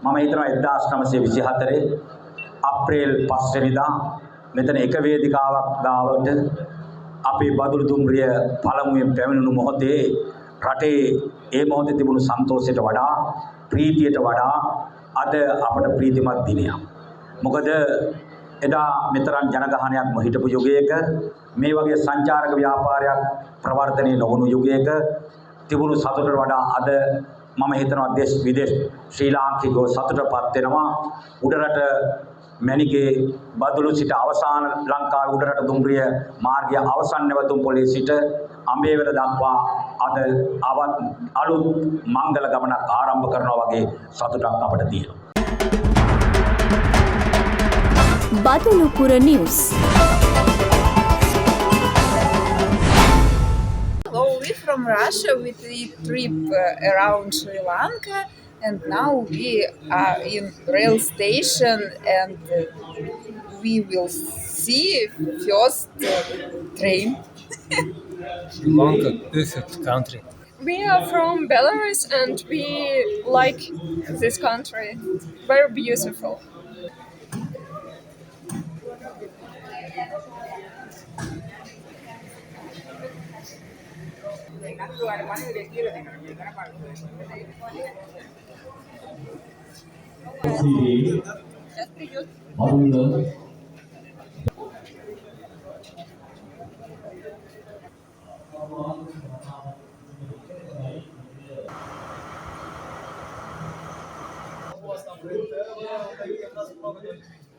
මම හිතනවා 1924 අප්‍රේල් 5 වෙනිදා මෙතන එක වේදිකාවක් ගාවට අපේ බදුළු දුම්රිය පළමුවෙන් පැමිණුණු මොහොතේ රටේ ඒ මොහොතේ තිබුණු සන්තෝෂයට වඩා ප්‍රීතියට වඩා අද අපට ප්‍රීතිමත් දිනයක්. මොකද එදා මෙතරම් ජනගහනයක් හිටපු යුගයක මේ වගේ සංචාරක ව්‍යාපාරයක් ප්‍රවර්ධනය නොවුණු යුගයක තිබුණු සතුටට වඩා අද මම හිතනවා දේශ විදේශ ශ්‍රී ලාංකිකව සතුටපත් වෙනවා. උඩරට මැණිකේ බදුළු සිට අවසාන ලංකාවේ උඩරට දුම්රිය මාර්ගය අවසන් නැවතුම් පොලේ සිට අඹේවැල දක්වා අද අලුත් මංගල ගමනක් ආරම්භ කරනවා වගේ සතුටක් අපට තියෙනවා. Badulupura News. Hello, we're from Russia with a trip around Sri Lanka, and now we are in rail station, and we will see first train. Sri Lanka, perfect country. We are from Belarus and we like this country. Very beautiful.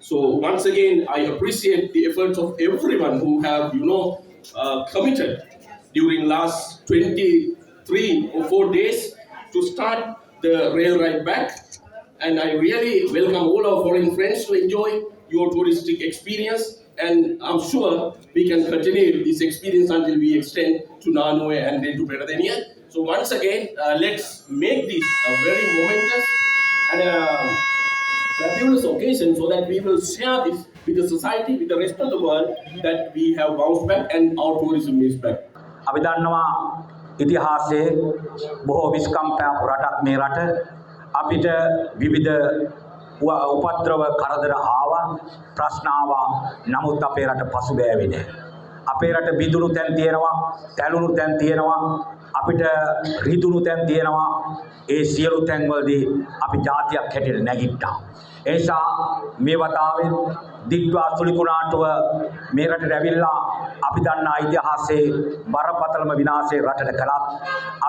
So once again, I appreciate the efforts of everyone who have, committed during last 23 or 4 days to start the rail ride back. And I really welcome all our foreign friends to enjoy your touristic experience. And I'm sure we can continue this experience until we extend to Nanoe and then to Peradeniya. So once again, let's make this a very momentous and fabulous occasion so that we will share this with the society, with the rest of the world, that we have bounced back and our tourism is back. අපි දන්නවා ඉතිහාසයේ බොහෝ විස්කම්පයක් රටක් මේ රට අපිට විවිධ උපද්‍රව කරදර ආවා ප්‍රශ්න ආවා නමුත් අපේ රට පසුබෑවේ නැහැ. අපේ රට බිඳුණු තැන් තියෙනවා තැළුණු තැන් තියෙනවා අපිට රිදුණු තැන් තියෙනවා ඒ සියලු තැන් වලදී අපි ජාතියක් හැටියට නැගිට්ටා. ඒ නිසා මේ වතාවේ දිග්වා සුලිකුණාටුව මේ රටට ඇවිල්ලා අපි දන්නා ඉතිහාසයේ බරපතලම විනාශය රටට කළත්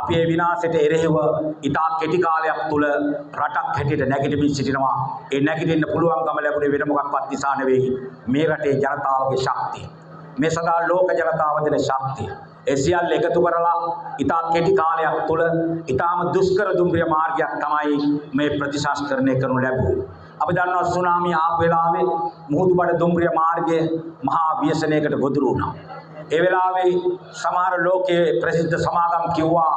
අපි ඒ විනාශයට එරෙහිව ඉතා කෙටි කාලයක් තුල රටක් හැටියට නැගිටමින් සිටිනවා. ඒ නැගිටින්න පුළුවන්කම ලැබුණේ වෙන මොකක්වත් නිසා නෙවෙයි මේ රටේ ජනතාවගේ ශක්තිය. මේ සදා ලෝක ජනතාව දෙන ශක්තිය. ඒ සියල්ල එකතු කරලා ඉතා කෙටි කාලයක් තුල ඉතාම දුෂ්කර දුම්රිය මාර්ගයක් තමයි මේ ප්‍රතිශාස්ත්‍රණය කරනු ලැබුවේ. අපි දන්නවා සුනාමි ආපු වෙලාවේ මුහුදුබඩ දුම්රිය මාර්ගයේ මහා ව්‍යසනයකට ගොදුරු වුණා. ඒ වෙලාවේ සමහර ලෝකයේ ප්‍රසිද්ධ සමාගම් කිව්වා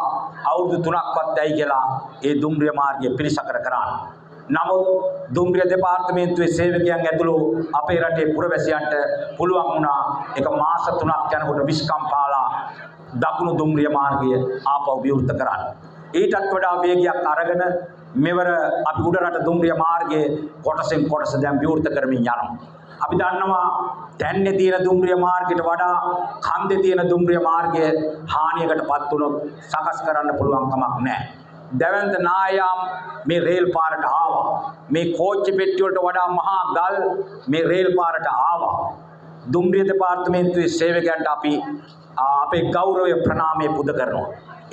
අවුරුදු 3ක්වත් ඇයි කියලා ඒ දුම්රිය මාර්ගය පිළිසකර කරන්න. නමුත් දුම්රිය දෙපාර්තමේන්තුවේ සේවකයන් ඇතුළු අපේ රටේ පුරවැසියන්ට පුළුවන් වුණා එක මාස 3ක් යනකොට විස්කම්පාලා දකුණු දුම්රිය මාර්ගය ආපහු විවෘත කරන්න. ඊටත් වඩා වේගයක් අරගෙන මෙවර අපි උඩරට දුම්රිය මාර්ගයේ කොටසෙන් කොටස දැන් විවෘත කරමින් යනවා. අපි දන්නවා දැන්නේ තියෙන දුම්රිය මාර්ගයට වඩා කන්දේ තියෙන දුම්රිය මාර්ගය හානියකටපත් වුණොත් සකස් කරන්න පුළුවන් කමක් නැහැ. දැවැන්ත නායාම් මේ රේල් පාරට ආවා. මේ කෝච්චි පෙට්ටිය වලට වඩා මහා ගල් මේ රේල් පාරට ආවා. දුම්රිය දෙපාර්තමේන්තුවේ සේවකයන්ට අපි අපේ ගෞරවය ප්‍රණාමය පුද කරනවා.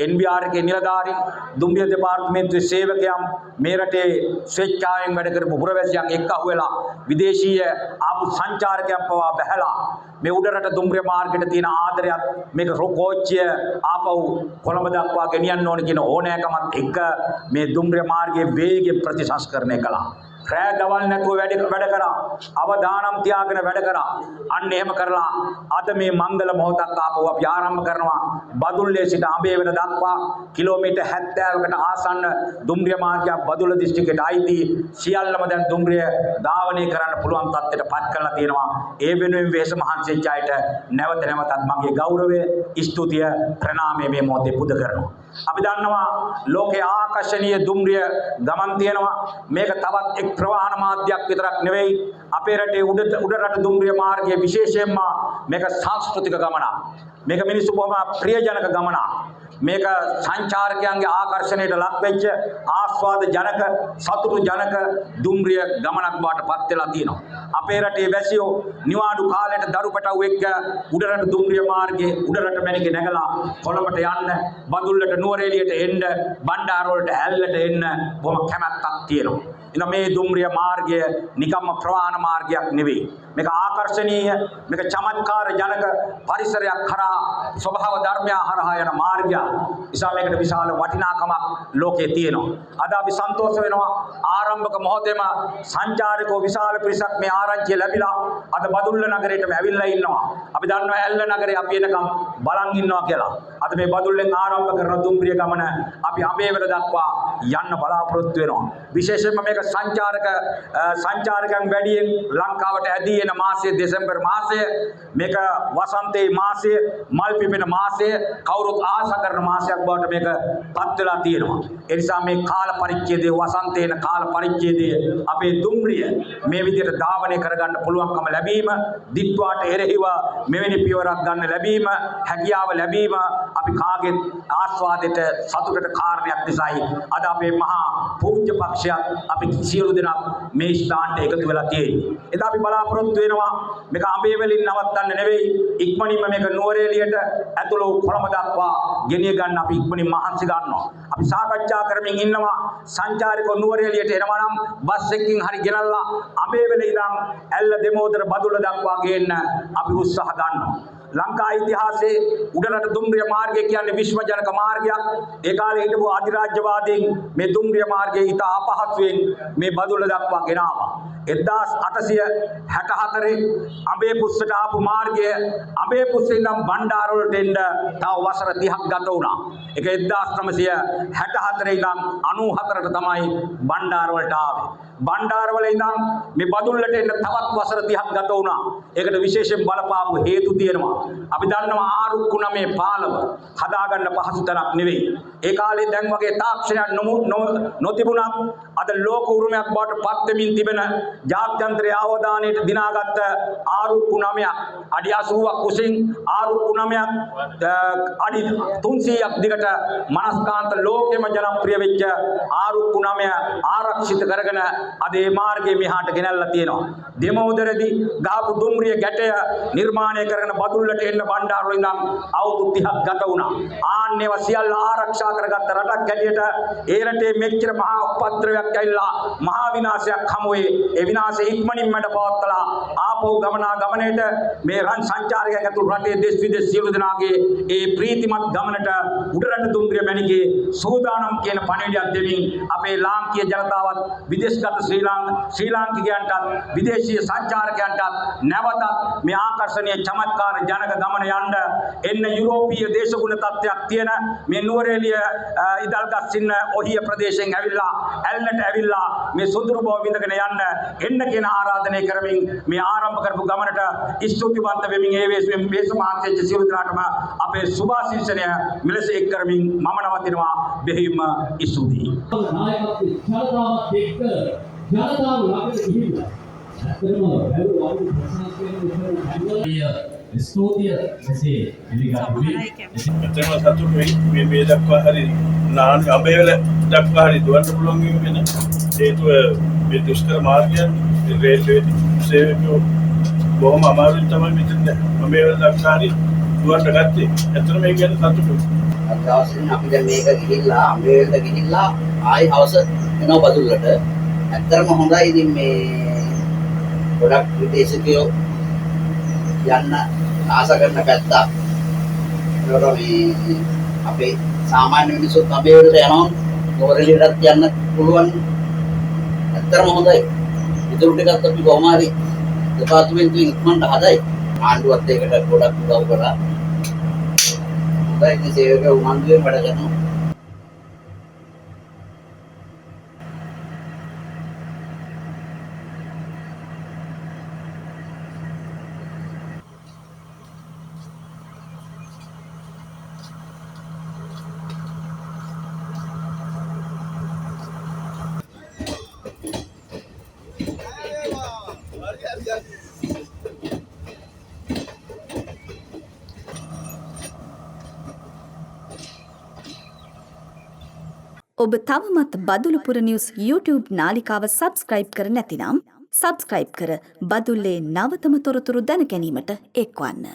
NBR එකේ නිලධාරීන් දුම්රිය දෙපාර්තමේන්තුවේ සේවකයන් මේ රටේ ස්වේච්ඡාවෙන් වැඩ කරපු පුරවැසියන් එක්කහුව වෙලා විදේශීය ආපු සංචාරකයන් පවා බැහැලා මේ උඩරට දුම්රිය මාර්ගයට තියෙන ආදරයත් මේක කෝච්චිය ආපහු කොළඹ දක්වා ගෙනියන්න ඕන කියන ඕනෑකමත් එක්ක මේ දුම්රිය මාර්ගයේ වේගයෙන් ප්‍රතිසංස්කරණය කළා. රෑ දවල් නැතුව වැඩ කරා අවදානම් තියාගෙන වැඩ කරා. අන්න එහෙම කරලා අද මේ මංගල මොහොතක් ආපහු අපි ආරම්භ කරනවා. බදුල්ලේ සිට අඹේවැල දක්වා කිලෝමීටර් 70කට ආසන්න දුම්රිය මාර්ගයක් බදුල්ල දිස්ත්‍රික්කයට අයිති සියල්ලම දැන් දුම්රිය ධාවනය කරන්න පුළුවන් තත්ත්වයට පත් කරලා තියෙනවා. ඒ වෙනුවෙන් වෙහෙස මහන්සි වෙච්ච අයට නැවත නැවතත් මගේ ගෞරවය ස්තුතිය ප්‍රණාමය මේ මොහොතේ පුද කරනවා. අපි දන්නවා ලෝකයේ ආකර්ෂණීය දුම්රිය ගමන් තියෙනවා. මේක තවත් එක් ප්‍රවාහන මාධ්‍යයක් විතරක් නෙවෙයි. අපේ රටේ උඩ රට දුම්රිය මාර්ගයේ විශේෂයෙන්ම මේක සංස්කෘතික ගමනක්. මේක මිනිස්සු බොහොම ප්‍රියජනක ගමනක්. මේක සංචාරකයන්ගේ ආකර්ෂණයට ලක් වෙච්ච ආස්වාද ජනක සතුටු ජනක දුම්රිය ගමනක් බවට පත් වෙලා තියෙනවා. අපේ රටේ වැසියෝ නිවාඩු කාලයට දරු පැටව් එක්ක උඩරට දුම්රිය මාර්ගයේ උඩරට මැණිකේ නැගලා කොළඹට යන්න, බදුල්ලට නුවරඑළියට එන්න, බණ්ඩාර වලට ඇල්ලට එන්න බොහොම කැමැත්තක් තියෙනවා. ඉතින් මේ දුම්රිය මාර්ගය නිකම්ම ප්‍රවාහන මාර්ගයක් නෙවෙයි. මේක ආකර්ෂණීය, මේක චමත්කාර ජනක පරිසරයක් කරා ස්වභාව ධර්මය හරහා යන මාර්ගයක්. නිසා මේකට විශාල වටිනාකමක් ලෝකයේ තියෙනවා. අද අපි සන්තෝෂ වෙනවා ආරම්භක මොහොතේම සංචාරකෝ විශාල පිරිසක් මේ ආරංචිය ලැබිලා අද බදුල්ල නගරයටම ඇවිල්ලා ඉන්නවා. අපි දන්නවා ඇල්ල නගරේ අපි එනකම් බලන් ඉන්නවා කියලා. අද මේ බදුල්ලෙන් ආරම්භ කරන දුම්රිය ගමන අපි අඹේවැල දක්වා යන්න බලාපොරොත්තු වෙනවා. විශේෂයෙන්ම මේක සංචාරකයන් වැඩියෙන් ලංකාවට ඇදී එන මාසය දෙසැම්බර් මාසය. මේක වසන්තයේ මාසය, මල් පිපෙන මාසය, කවුරුත් ආස කරන මාසයක් බවට මේක පත් වෙලා තියෙනවා. ඒ නිසා මේ කාල පරිච්ඡේදයේ වසන්තේන කාල පරිච්ඡේදයේ අපේ දුම්රිය මේ විදිහට ධාවනය කරගන්න පුළුවන්කම ලැබීම, දිත්වාට එරෙහිව මෙවැනි පියවරක් ගන්න ලැබීම, හැකියාව ලැබීම අපි කාගෙත් ආස්වාදයට සතුටට කාරණයක් නිසායි අද අපේ මහා පූජ්‍ය පක්ෂයත් අපි සියලු දෙනා මේ ස්ථානට එකතු වෙලා තියෙන්නේ. එදා අපි බලාපොරොත්තු වෙනවා මේක අඹේවැලින් නවත්තන්න නෙවෙයි, ඉක්මනින්ම මේක නුවරඑළියට ඇතුළු කොළඹ දක්වා ගෙනිය ගන්න අපි ඉක්මනින් මහන්සි ගන්නවා. අපි සාකච්ඡා කරමින් ඉන්නවා සංචාරකෝ නුවරඑළියට එනවා නම් බස් එකකින් හරි ගෙනල්ලා අඹේවැලේ ඉඳන් ඇල්ල දෙමෝදර බදුල්ල දක්වා ගේන්න අපි උත්සාහ ගන්නවා. ලංකා ඉතිහාසයේ උඩරට දුම්රිය මාර්ගය කියන්නේ විශ්වජනක මාර්ගයක්. ඒ කාලේ හිටපු අධිරාජ්‍යවාදීන් මේ දුම්රිය මාර්ගය ඉතා අපහසුයෙන් මේ බදුල්ල දක්වා ගෙනාවා. 1864 අඹේපුස්සට ආපු මාර්ගය අඹේපුස්සේ ඉඳන් බණ්ඩාර වලට එන්න තව වසර 30ක් ගත වුණා. ඒක 1964 ඉඳන් 94ට තමයි බණ්ඩාර වලට ආවේ. බණ්ඩාර වල ඉඳන් මේ බදුල්ලට එන්න තවත් වසර 30ක් ගත වුණා. ඒකට විශේෂයෙන් බලපාපු හේතු තියෙනවා. අපි දන්නවා ආරුක්කු නමේ පාලම හදාගන්න පහසු තැනක් නෙවෙයි. ඒ කාලේ දැන් වගේ තාක්ෂණයක් නොතිබුණත් අද ලෝක උරුමයක් බවට පත් වෙමින් තිබෙන ජාත්‍යන්තරයේ අවධානයට දිනාගත්ත ආරුක්කු නමයක් අඩි 80ක් උසින් ආරුක්කු නමයක් අඩි 300ක් දිගට මනස්කාන්ත ලෝකෙම ජනප්‍රිය වෙච්ච ආරුක්කු නමය ආරක්ෂිත කරගෙන අද මේ මාර්ගයේ මෙහාට ගෙනල්ලා තියෙනවා. දෙමෝදරදී ගහපු දුම්රිය ගැටය නිර්මාණය කරගෙන බදුල්ලට එන්න බණ්ඩාර වල ඉඳන් අවුරුදු 30ක් ගත වුණා. ආන්නේව සියල්ල ආරක්ෂා කරගත්ත රටක් හැටියට ඒ රටේ මෙච්චර මහා උපද්‍රවයක් ඇවිල්ලා මහා විනාශයක් හමුවේ. ඒ විනාශය ඉක්මනින් මඩ පවත්තලා ආපහු ගමනට මේ රන් සංචාරකයන් ඇතුළු රටේ දේශ විදේශ සියලු දෙනාගේ ඒ ප්‍රීතිමත් ගමනට උඩරට දුම්රිය මැණිකේ සූදානම් කියන පණිවිඩයක් දෙමින් අපේ ලාංකීය ජනතාවත් විදේශගත ශ්‍රී ලාංකිකයන්ටත් විදේශීය සංචාරකයන්ටත් නැවතත් මේ ආකර්ෂණීය චමත්කාර ජනක ගමන යන්න එන්න යුරෝපීය දේශගුණ තත්ත්වයක් තියෙන මේ නුවරඑළිය ඉදල්ගස්සින්න ඔහිය ප්‍රදේශයෙන් ඇවිල්ලා ඇල්ලට ඇවිල්ලා මේ සුදුරු බව විඳගෙන එන්න කියන ආරාධනය කරමින් මේ ආරම්භ කරපු ගමනට ස්තුතිවන්ත වෙමින් ඒ වේස මහන්සියච්ච සියලු දෙනාටම අපේ සුභාශිංසනය මෙලෙස එක් කරමින් මම නවතිනවා. බෙහෙවින්ම ස්තුතියි. ජනතාවත් එක්ක ජනතාව ළඟට ගිහිල්ලා ඇත්තටම බැලුවා ස්තුතිය මෙසේ පිළිගන්නේ. ඇත්තටම සතුටුයි මේ දක්වා හරි නාන අඹේවැල දක්වා හරි දුවන්න පුළුවන් වෙන හේතුව මේ දුෂ්කර මාර්ගය රේල්වේ සේවකයෝ බොහොම අමාරුවෙන් තමයි මෙතන අඹේවැල දක්වා හරි දුවන්න ගත්තේ. ඇත්තටම මේ ගැන සතුටුයි. අදවසින් අපි දැන් මේක ගිහිල්ලා අඹේවැලට ගිහිල්ලා ආයි හවස එනවා බදුල්ලට. ඇත්තටම හොඳයි. ඉතින් මේ ගොඩක් විදේශිකයෝ යන්න ආස කරන පැත්ත. ඒකට මේ අපේ සාමාන්‍ය මිනිස්සුත් අඹේවැලට යනවා. නුවරඑළියටත් යන්න පුළුවන්. ඇත්තටම හොඳයි. ඉතුරු ටිකත් අපි කොහොම හරි දෙපාර්තමේන්තුවෙන් ඉක්මනට හදයි. ආණ්ඩුවත් ඒකට ගොඩක් උදව් කරා. හොඳයි. සේවක උනන්දුවෙන් වැඩ කරනවා. ඔබ තවමත් බදුලුපුර නිවුස් YouTube නාලිකාව සබස්ක්‍රයිබ් කර නැතිනම් සබස්ක්‍රයිබ් කර බදුල්ලේ නවතම තොරතුරු දැන ගැනීමට එක්වන්න.